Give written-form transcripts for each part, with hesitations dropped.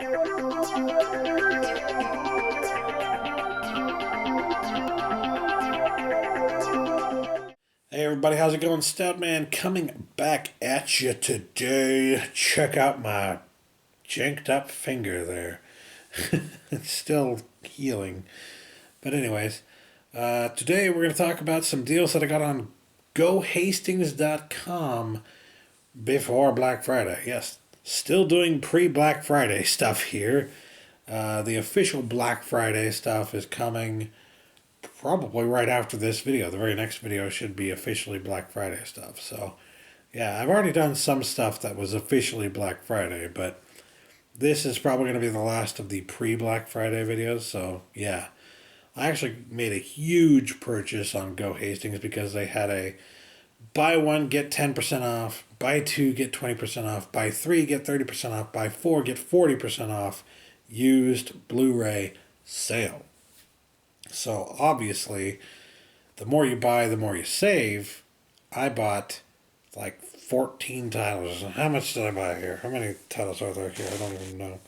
Hey everybody, how's it going? Stoutman coming back at you today. Check out my janked up finger there. It's still healing. But anyways, today we're going to talk about some deals that I got on goHastings.com before Black Friday. Yes, still doing pre-Black Friday stuff here. The official Black Friday stuff is coming probably right after this video. The very next video should be officially Black Friday stuff. So, yeah, I've already done some stuff that was officially Black Friday, but this is probably going to be the last of the pre-Black Friday videos. So, yeah, I actually made a huge purchase on goHastings because they had a buy one, get 10% off, buy two, get 20% off, buy three, get 30% off, buy four, get 40% off used Blu-ray sale. So obviously, the more you buy, the more you save. I bought like 14 titles. How much did I buy here? How many titles are there here? I don't even know.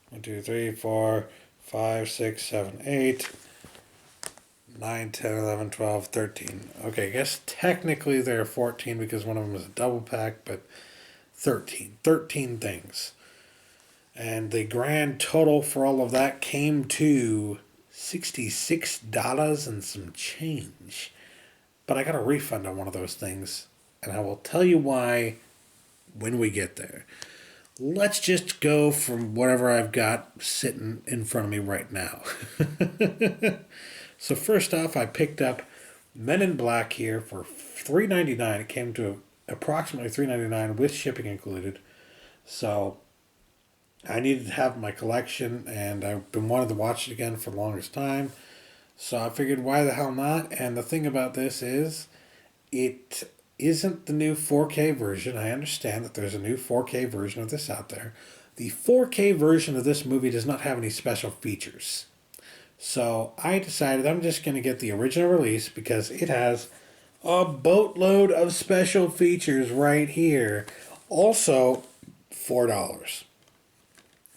1, 2, 3, 4, 5, 6, 7, 8, 9, 10, 11, 12, 13. Okay, I guess technically there are 14 because one of them is a double pack, but 13. 13 things. And the grand total for all of that came to $66 and some change. But I got a refund on one of those things, and I will tell you why when we get there. Let's just go from whatever I've got sitting in front of me right now. So first off, I picked up Men in Black here for $3.99. It came to approximately $3.99 with shipping included. So I needed to have my collection, and I've been wanting to watch it again for the longest time. So I figured, why the hell not? And the thing about this is, it isn't the new 4K version. I understand that there's a new 4K version of this out there. The 4K version of this movie does not have any special features. So I decided I'm just going to get the original release because it has a boatload of special features right here. Also, $4.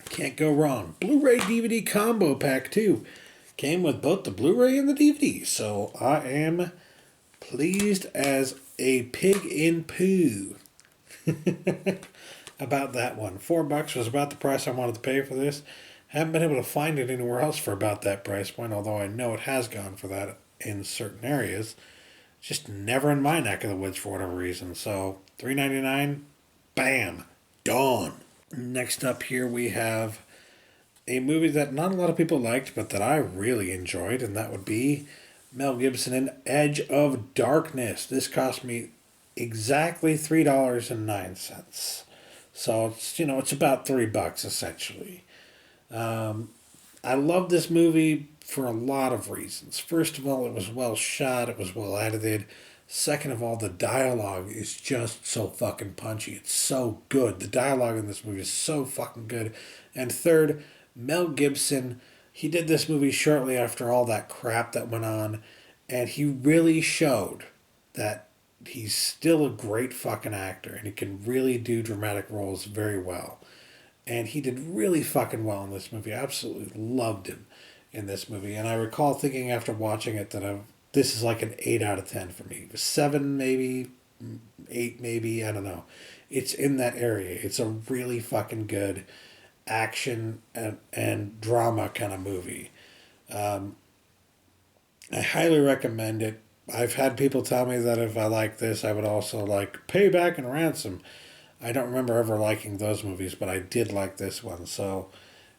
Can't go wrong. Blu-ray DVD combo pack too. Came with both the Blu-ray and the DVD. So I am pleased as a pig in poo about that one. $4 was about the price I wanted to pay for this. Haven't been able to find it anywhere else for about that price point, although I know it has gone for that in certain areas. Just never in my neck of the woods for whatever reason. So $3.99, bam, done. Next up here we have a movie that not a lot of people liked, but that I really enjoyed, and that would be Mel Gibson in Edge of Darkness. This cost me exactly $3.09. So it's about $3 essentially. I love this movie for a lot of reasons. First of all, it was well shot, it was well edited. Second of all, the dialogue is just so fucking punchy. It's so good. The dialogue in this movie is so fucking good. And third, Mel Gibson, he did this movie shortly after all that crap that went on, and he really showed that he's still a great fucking actor, and he can really do dramatic roles very well. And he did really fucking well in this movie. I absolutely loved him in this movie. And I recall thinking after watching it that this is like an 8 out of 10 for me. 7 maybe, 8 maybe, I don't know. It's in that area. It's a really fucking good action and drama kind of movie. I highly recommend it. I've had people tell me that if I like this, I would also like Payback and Ransom. I don't remember ever liking those movies, but I did like this one. So,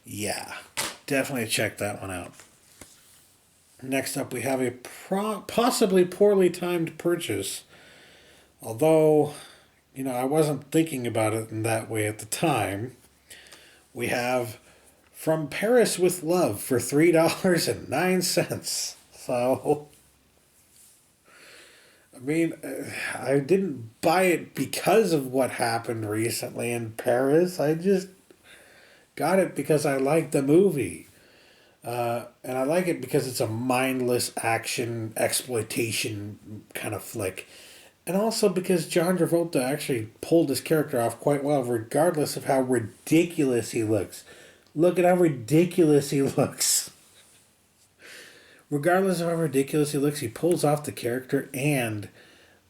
yeah, definitely check that one out. Next up, we have a possibly poorly timed purchase. Although, I wasn't thinking about it in that way at the time. We have From Paris with Love for $3.09. So, I didn't buy it because of what happened recently in Paris. I just got it because I liked the movie. And I like it because it's a mindless action exploitation kind of flick. And also because John Travolta actually pulled his character off quite well, regardless of how ridiculous he looks. Look at how ridiculous he looks. Regardless of how ridiculous he looks, he pulls off the character, and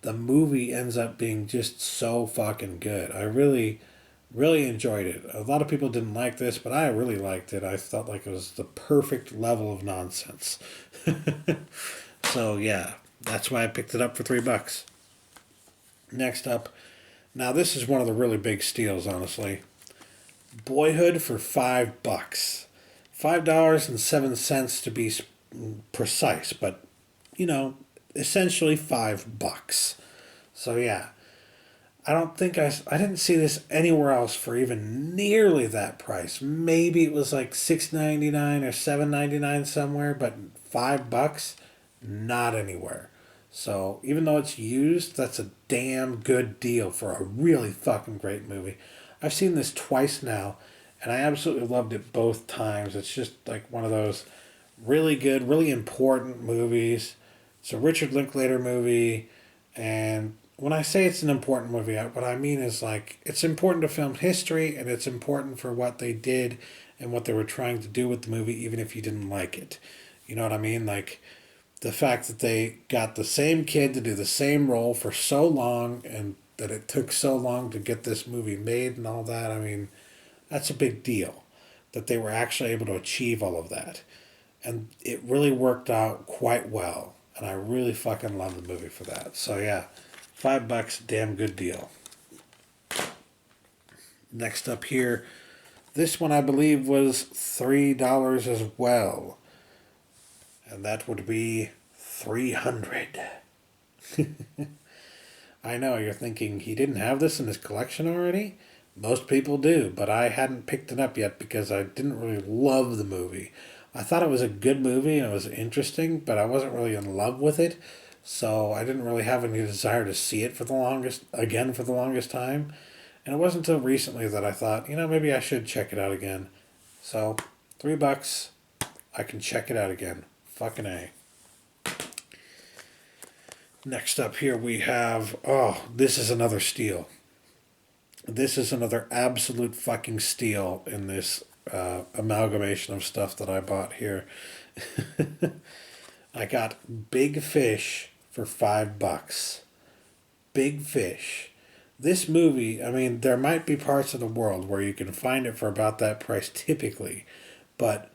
the movie ends up being just so fucking good. I really, really enjoyed it. A lot of people didn't like this, but I really liked it. I felt like it was the perfect level of nonsense. So yeah, that's why I picked it up for $3. Next up, now this is one of the really big steals, honestly. Boyhood for $5. $5.07 to be precise, but you know, essentially $5. So yeah, I don't think I didn't see this anywhere else for even nearly that price. Maybe it was like $6.99 or $7.99 somewhere, but $5, not anywhere. So even though it's used, that's a damn good deal for a really fucking great movie. I've seen this twice now, and I absolutely loved it both times. It's just like one of those really good, really important movies. It's a Richard Linklater movie, and when I say it's an important movie, what I mean is like it's important to film history, and it's important for what they did and what they were trying to do with the movie, even if you didn't like it. You know what I mean? Like the fact that they got the same kid to do the same role for so long, and that it took so long to get this movie made and all that. I mean, that's a big deal that they were actually able to achieve all of that. And it really worked out quite well. And I really fucking love the movie for that. So yeah, $5, damn good deal. Next up here, this one I believe was $3 as well. And that would be 300. I know, you're thinking, he didn't have this in his collection already? Most people do, but I hadn't picked it up yet because I didn't really love the movie. I thought it was a good movie and it was interesting, but I wasn't really in love with it, so I didn't really have any desire to see it for the longest time. And it wasn't until recently that I thought, maybe I should check it out again. So, $3, I can check it out again. Fucking A. Next up here we have, this is another steal. This is another absolute fucking steal in this amalgamation of stuff that I bought here. I got Big Fish for $5. Big Fish. This movie, I mean, there might be parts of the world where you can find it for about that price typically, but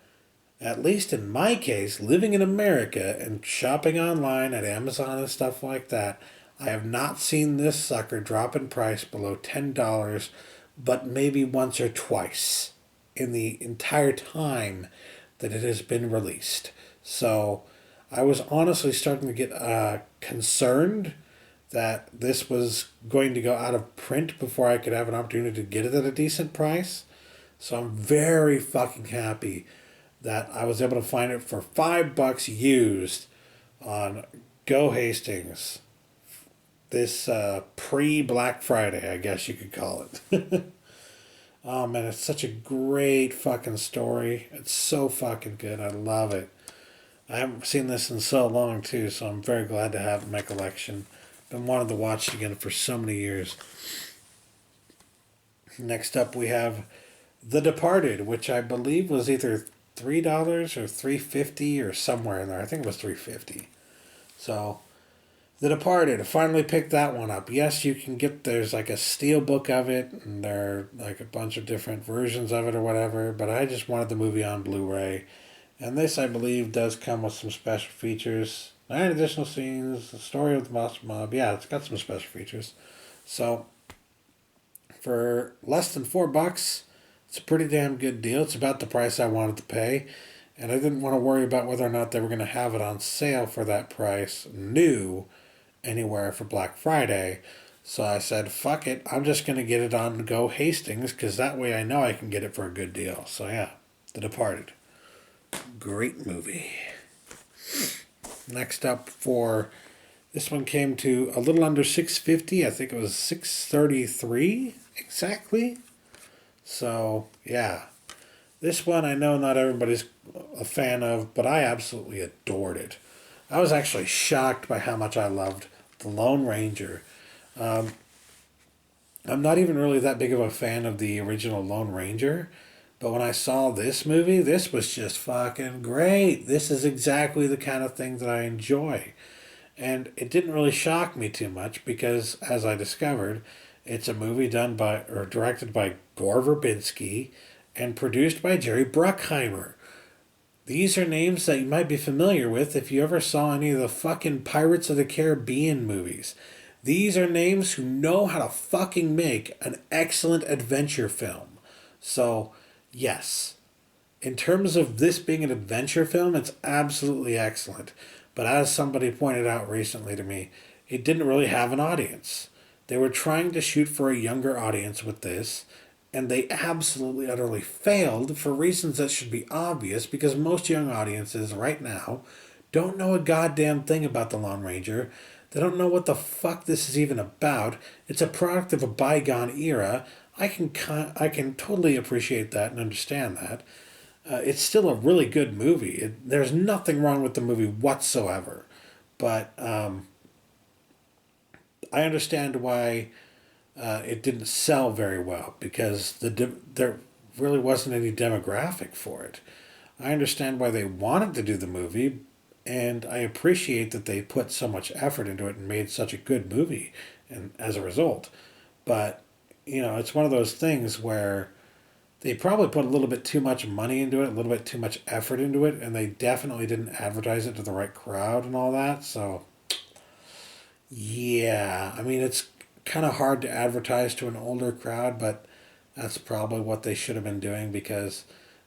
at least in my case, living in America and shopping online at Amazon and stuff like that, I have not seen this sucker drop in price below $10, but maybe once or twice in the entire time that it has been released. So I was honestly starting to get concerned that this was going to go out of print before I could have an opportunity to get it at a decent price. So I'm very fucking happy that I was able to find it for $5 used on goHastings. This pre-Black Friday, I guess you could call it. Oh man, it's such a great fucking story. It's so fucking good. I love it. I haven't seen this in so long too, so I'm very glad to have it in my collection. Been wanting to watch it again for so many years. Next up we have The Departed, which I believe was either $3 or $3.50 or somewhere in there. I think it was $3.50. So, The Departed, I finally picked that one up. Yes, you can get, there's like a steel book of it, and there are like a bunch of different versions of it or whatever, but I just wanted the movie on Blu-ray. And this, I believe, does come with some special features. 9 additional scenes, the story of the Monster Mob. Yeah, it's got some special features. So, for less than $4, it's a pretty damn good deal. It's about the price I wanted to pay. And I didn't want to worry about whether or not they were going to have it on sale for that price, new, anywhere for Black Friday. So I said, fuck it, I'm just going to get it on goHastings, because that way I know I can get it for a good deal. So yeah, The Departed. Great movie. Next up for, this one came to a little under $6.50. I think it was $6.33 exactly. So yeah, this one I know not everybody's a fan of, but I absolutely adored it. I was actually shocked by how much I loved The Lone Ranger. I'm not even really that big of a fan of the original Lone Ranger, But when I saw this movie, this was just fucking great. This is exactly the kind of thing that I enjoy. And it didn't really shock me too much because, as I discovered, it's a movie done by or directed by Gore Verbinski and produced by Jerry Bruckheimer. These are names that you might be familiar with if you ever saw any of the fucking Pirates of the Caribbean movies. These are names who know how to fucking make an excellent adventure film. So, yes, in terms of this being an adventure film, it's absolutely excellent. But as somebody pointed out recently to me, it didn't really have an audience. They were trying to shoot for a younger audience with this, and they absolutely utterly failed for reasons that should be obvious because most young audiences right now don't know a goddamn thing about the Lone Ranger. They don't know what the fuck this is even about. It's a product of a bygone era. I can totally appreciate that and understand that. It's still a really good movie. There's nothing wrong with the movie whatsoever. But I understand why it didn't sell very well because there really wasn't any demographic for it. I understand why they wanted to do the movie, and I appreciate that they put so much effort into it and made such a good movie, and as a result. But it's one of those things where they probably put a little bit too much money into it, a little bit too much effort into it, and they definitely didn't advertise it to the right crowd and all that. So, yeah, I mean, it's kind of hard to advertise to an older crowd, but that's probably what they should have been doing because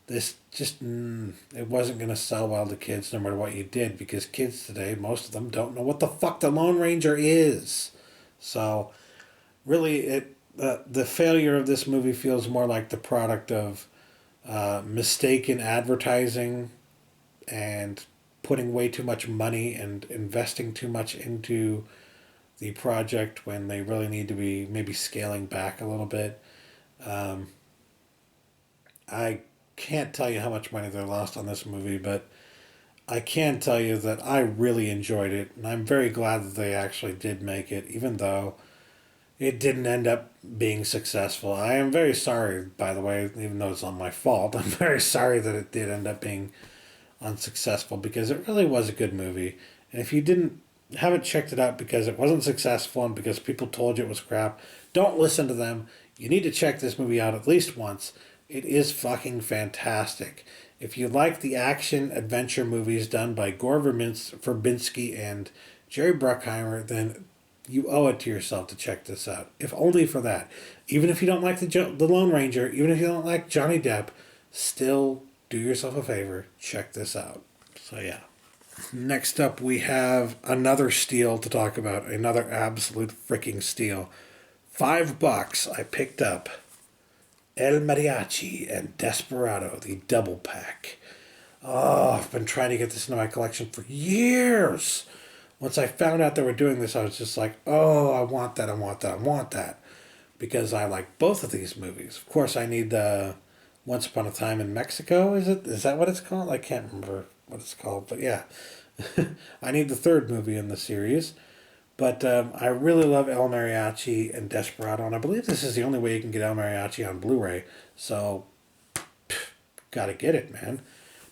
this just, it wasn't going to sell well to kids no matter what you did because kids today, most of them don't know what the fuck the Lone Ranger is. So, really, the failure of this movie feels more like the product of mistaken advertising and putting way too much money and investing too much into the project when they really need to be maybe scaling back a little bit. I can't tell you how much money they lost on this movie, but I can tell you that I really enjoyed it, and I'm very glad that they actually did make it, even though it didn't end up being successful. I am very sorry, by the way, even though it's not my fault. I'm very sorry that it did end up being unsuccessful because it really was a good movie. And if you haven't checked it out because it wasn't successful and because people told you it was crap, don't listen to them. You need to check this movie out at least once. It is fucking fantastic. If you like the action adventure movies done by Gore Verbinski and Jerry Bruckheimer, then you owe it to yourself to check this out, if only for that. Even if you don't like the Lone Ranger, even if you don't like Johnny Depp, still do yourself a favor, check this out. So yeah. Next up, we have another steal to talk about, another absolute freaking steal. $5 I picked up El Mariachi and Desperado, the double pack. Oh, I've been trying to get this into my collection for years. Once I found out they were doing this, I was just like, oh, I want that, I want that, I want that. Because I like both of these movies. Of course, I need Once Upon a Time in Mexico, is it? Is that what it's called? I can't remember what it's called, but yeah. I need the third movie in the series. But I really love El Mariachi and Desperado, and I believe this is the only way you can get El Mariachi on Blu-ray. So, gotta get it, man.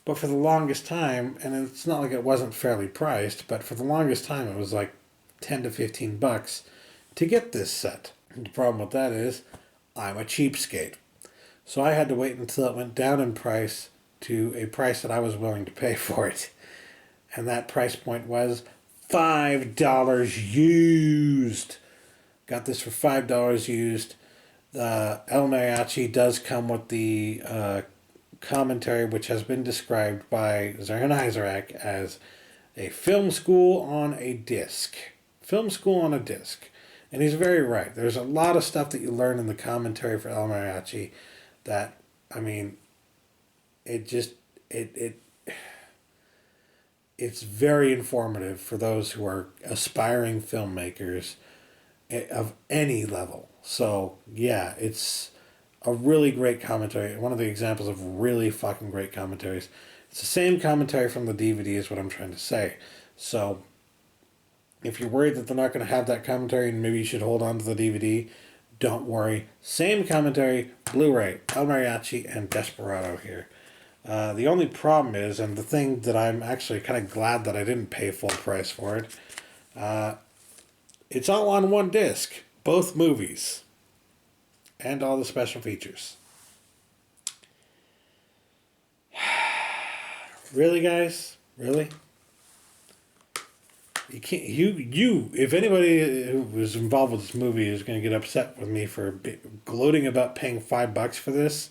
But for the longest time, and it's not like it wasn't fairly priced, but for the longest time it was like $10 to $15 to get this set. And the problem with that is, I'm a cheapskate. So I had to wait until it went down in price to a price that I was willing to pay for it. And that price point was $5 used. Got this for $5 used. El Mariachi does come with the commentary, which has been described by Zaran Isaac as a film school on a disc. Film school on a disc. And he's very right. There's a lot of stuff that you learn in the commentary for El Mariachi that, I mean, it's very informative for those who are aspiring filmmakers of any level. So, yeah, it's a really great commentary. One of the examples of really fucking great commentaries. It's the same commentary from the DVD is what I'm trying to say. So, if you're worried that they're not going to have that commentary and maybe you should hold on to the DVD, don't worry. Same commentary, Blu-ray, El Mariachi, and Desperado here. The only problem is, and the thing that I'm actually kind of glad that I didn't pay full price for it, it's all on one disc, both movies, and all the special features. Really, guys? Really? You can't. If anybody who was involved with this movie is going to get upset with me for gloating about paying $5 for this,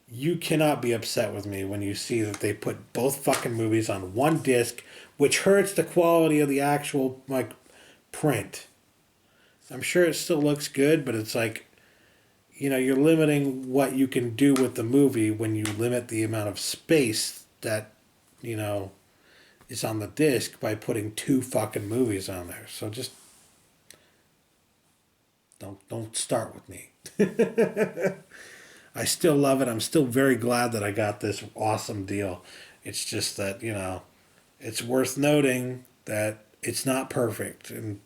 you cannot be upset with me when you see that they put both fucking movies on one disc, which hurts the quality of the actual print. I'm sure it still looks good, but it's like, you're limiting what you can do with the movie when you limit the amount of space that, is on the disc by putting two fucking movies on there. So just don't start with me. I still love it. I'm still very glad that I got this awesome deal. It's just that, it's worth noting that it's not perfect, and,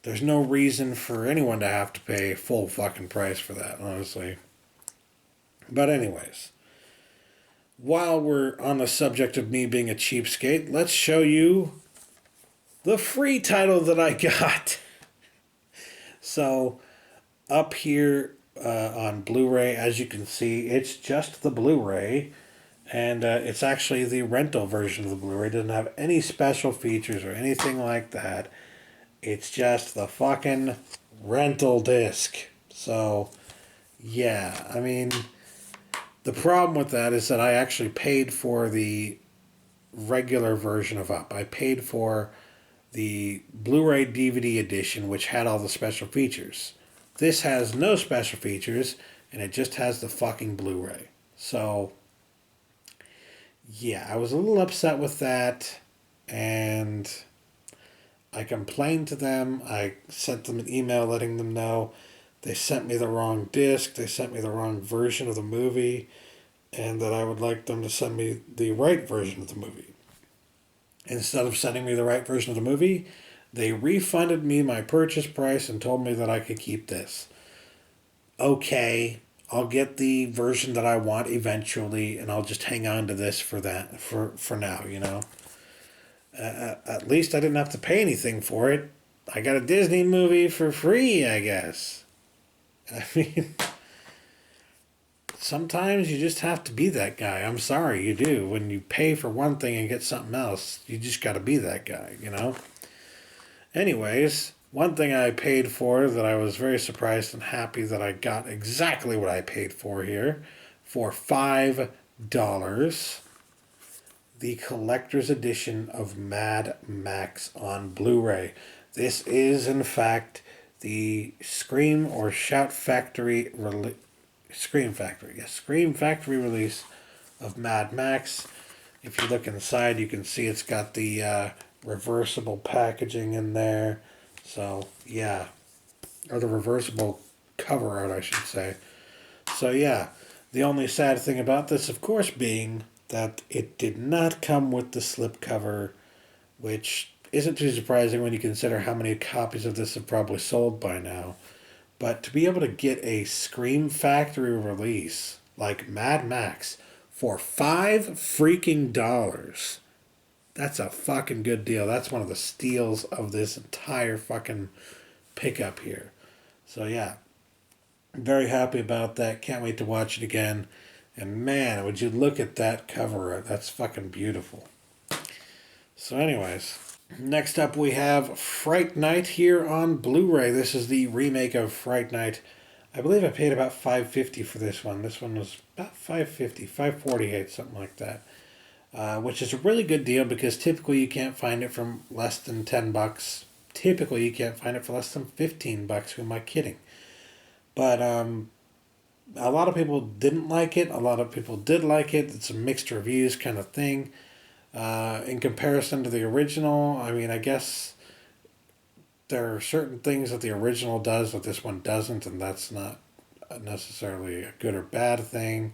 there's no reason for anyone to have to pay full fucking price for that, honestly. But anyways, while we're on the subject of me being a cheapskate, let's show you the free title that I got. So, up here on Blu-ray, as you can see, it's just the Blu-ray, and it's actually the rental version of the Blu-ray. It doesn't have any special features or anything like that. It's just the fucking rental disc. So, yeah, I mean, the problem with that is that I actually paid for the regular version of Up. I paid for the Blu-ray DVD edition, which had all the special features. This has no special features, and it just has the fucking Blu-ray. So, yeah, I was a little upset with that, and I complained to them. I sent them an email letting them know they sent me the wrong disc, they sent me the wrong version of the movie, and that I would like them to send me the right version of the movie. Instead of sending me the right version of the movie, they refunded me my purchase price and told me that I could keep this. Okay, I'll get the version that I want eventually, and I'll just hang on to this for now, At least I didn't have to pay anything for it. I got a Disney movie for free, I guess. I mean, sometimes you just have to be that guy. I'm sorry, you do. When you pay for one thing and get something else, you just got to be that guy, Anyways, one thing I paid for that I was very surprised and happy that I got exactly what I paid for here, for $5, the collector's edition of Mad Max on Blu-ray. This is, in fact, the Scream Factory release of Mad Max. If you look inside, you can see it's got the reversible packaging in there. So, yeah. Or the reversible cover art, I should say. So, yeah. The only sad thing about this, of course, being that it did not come with the slipcover, which isn't too surprising when you consider how many copies of this have probably sold by now. But to be able to get a Scream Factory release like Mad Max for $5, that's a fucking good deal. That's one of the steals of this entire fucking pickup here. So yeah, I'm very happy about that. Can't wait to watch it again. And man, would you look at that cover art. That's fucking beautiful. So anyways, next up we have Fright Night here on Blu-ray. This is the remake of Fright Night. I believe I paid about $5.50 for this one. This one was about $5.50, $5.48, something like that. Which is a really good deal because typically you can't find it for less than $10. Typically you can't find it for less than $15. Who am I kidding? But a lot of people didn't like it. A lot of people did like it. It's a mixed reviews kind of thing. In comparison to the original, I mean, I guess there are certain things that the original does that this one doesn't, and that's not necessarily a good or bad thing.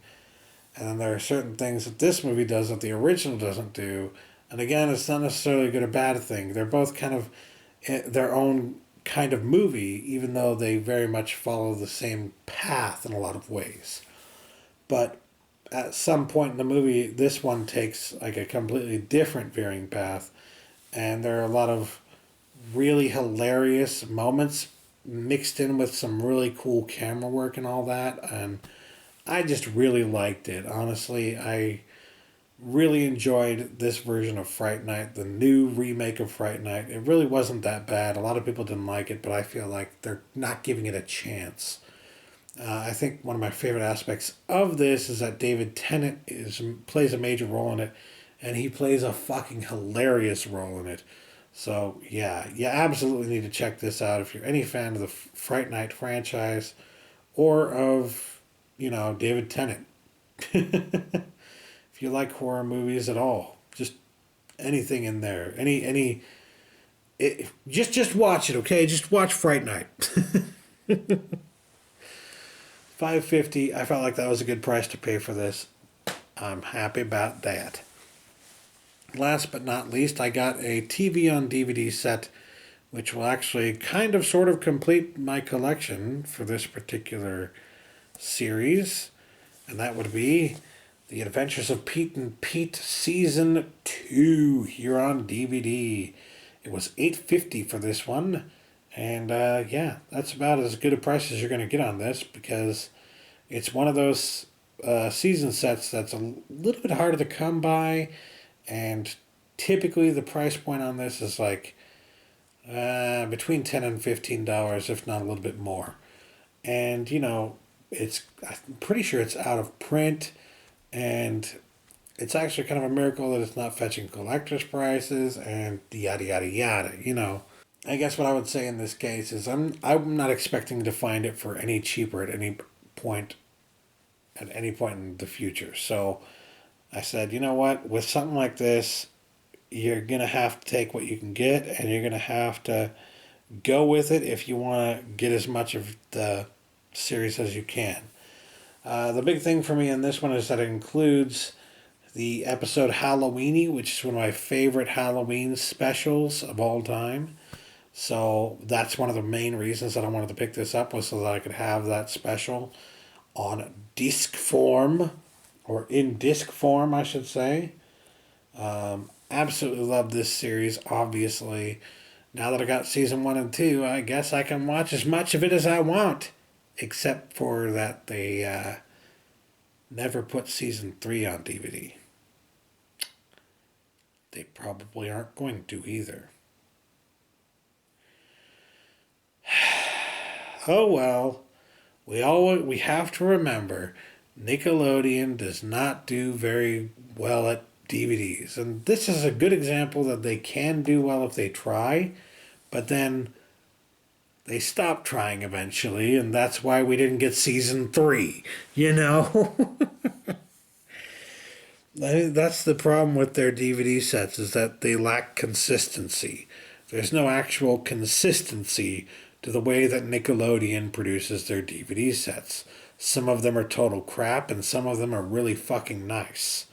And then there are certain things that this movie does that the original doesn't do. And again, it's not necessarily a good or bad thing. They're both kind of their own kind of movie, even though they very much follow the same path in a lot of ways. But at some point in the movie, this one takes like a completely different veering path, and there are a lot of really hilarious moments mixed in with some really cool camera work and all that, and I just really liked it. Honestly, I really enjoyed this version of Fright Night, the new remake of Fright Night. It really wasn't that bad. A lot of people didn't like it, but I feel like they're not giving it a chance. I think one of my favorite aspects of this is that David Tennant plays a major role in it, and he plays a fucking hilarious role in it. So yeah, you absolutely need to check this out if you're any fan of the Fright Night franchise, or of, David Tennant. If you like horror movies at all, just anything in there, just watch it, okay? Just watch Fright Night. $5.50. I felt like that was a good price to pay for this. I'm happy about that. Last but not least, I got a TV on DVD set, which will actually kind of sort of complete my collection for this particular series, and that would be The Adventures of Pete and Pete Season 2 here on DVD. It was $8.50 for this one, and yeah, that's about as good a price as you're going to get on this, because it's one of those season sets that's a little bit harder to come by, and typically the price point on this is like between $10 and $15, if not a little bit more. And I'm pretty sure it's out of print, and it's actually kind of a miracle that it's not fetching collector's prices and yada yada yada. I guess what I would say in this case is I'm not expecting to find it for any cheaper at any point in the future. So I said, you know what, with something like this, you're going to have to take what you can get, and you're going to have to go with it if you want to get as much of the series as you can. The big thing for me in this one is that it includes the episode Halloweeny, which is one of my favorite Halloween specials of all time. So that's one of the main reasons that I wanted to pick this up, was so that I could have that special on disc form, or in disc form, I should say. Absolutely love this series, obviously. Now that I got season 1 and 2, I guess I can watch as much of it as I want. Except for that they never put season 3 on DVD. They probably aren't going to either. Oh well. We have to remember, Nickelodeon does not do very well at DVDs. And this is a good example that they can do well if they try, but then they stop trying eventually, and that's why we didn't get season 3, That's the problem with their DVD sets, is that they lack consistency. There's no actual consistency to the way that Nickelodeon produces their DVD sets. Some of them are total crap, and some of them are really fucking nice.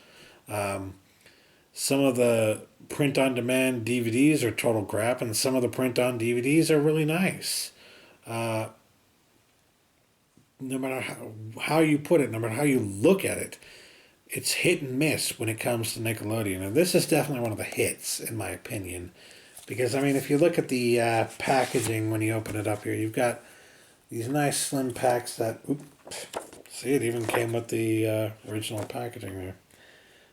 Some of the print-on-demand DVDs are total crap, and some of the print-on DVDs are really nice. No matter how you put it, no matter how you look at it, it's hit and miss when it comes to Nickelodeon. And this is definitely one of the hits, in my opinion. Because, if you look at the packaging when you open it up here, you've got these nice slim packs that... see, it even came with the original packaging there.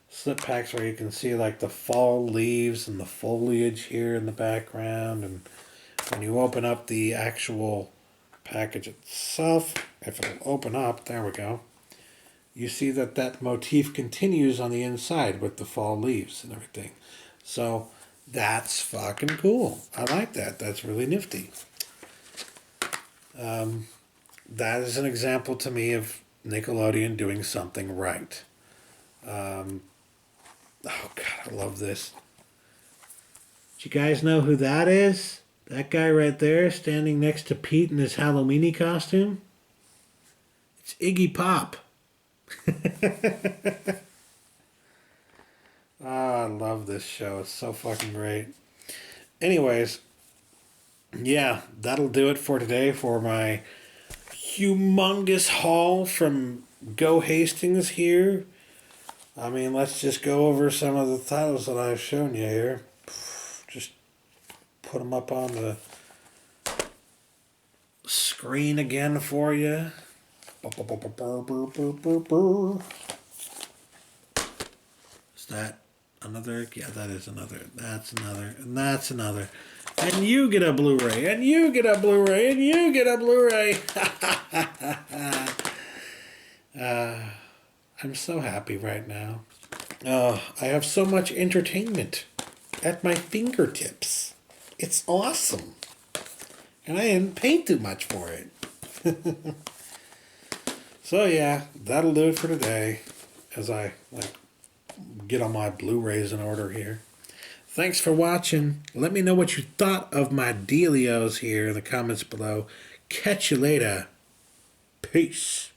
Slip packs where you can see like the fall leaves and the foliage here in the background. And when you open up the actual package itself, if it'll open up, there we go, you see that motif continues on the inside with the fall leaves and everything. So that's fucking cool. I like that. That's really nifty. That is an example to me of Nickelodeon doing something right. Oh, God, I love this. Do you guys know who that is? That guy right there standing next to Pete in his Halloweeny costume? It's Iggy Pop. Oh, I love this show. It's so fucking great. Anyways, yeah, that'll do it for today for my humongous haul from goHastings here. I mean, let's just go over some of the titles that I've shown you here. Just put them up on the screen again for you. Is that another? Yeah, that is another. That's another. And that's another. And you get a Blu-ray. And you get a Blu-ray. And you get a Blu-ray. I'm so happy right now. I have so much entertainment at my fingertips. It's awesome. And I didn't pay too much for it. So yeah, that'll do it for today as I get on my Blu-rays in order here. Thanks for watching. Let me know what you thought of my dealios here in the comments below. Catch you later. Peace.